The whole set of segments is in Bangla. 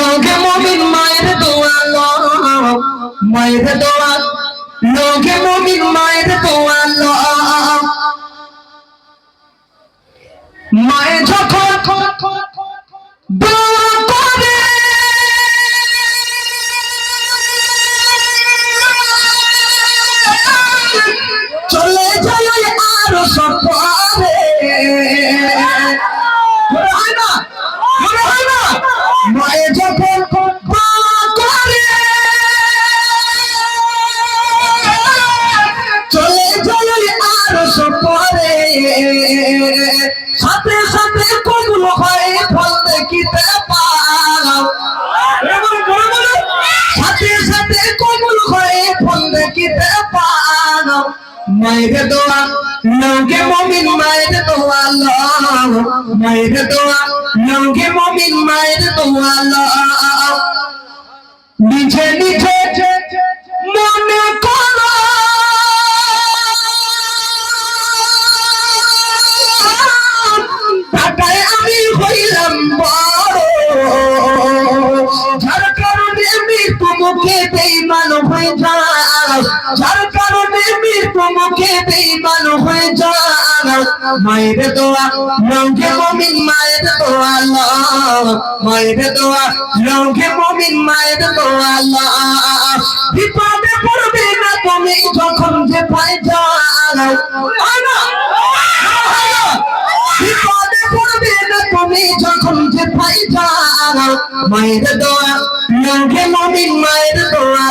লোকে মুমিন মায়ের দোয়া মায়ের দোয়া লোকে মুমিন মায়ের দোয়া মায়ে যখন দোয়া করে চলে যায় আরো সপরে মায়ে যখন দোয়া করে চলে যায় আরো সপরে সাথে সাথে কবুল হয় ফল দেখিতে পাও সাথে সাথে কবুল হয় ফল দেখিতে পাও মায়ের দোয়া লোকে মুমিন মায়ের দোয়া মায়ের দোয়া লোকে মুমিন মায়ের দোয়া নিচে নিচে মনে করো টাকায় আমি হইলাম বড় যার কারণে মৃত্যু মুখে বেঈমান হয়ে যায় যার কারণে মৃত্যু মুখে বেঈমান হয়ে যায় মায়ের দোয়া লোকে মুমিন মায়ের দোয়া মায়ের দোয়া লোকে মুমিন মায়ের দোয়া বিপদে পড়বে না তুমি যখন যে পাই যাও বিপদে পড়বে না তুমি যখন যে পাই যাও মায়ের দোয়া লোকে মুমিন মায়ের দোয়া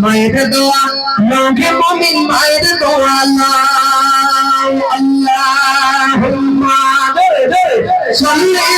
মায়ের দোয়া লোকে মুমিন মায়ের দোয়া আল্লাহুম্মা সাল্লি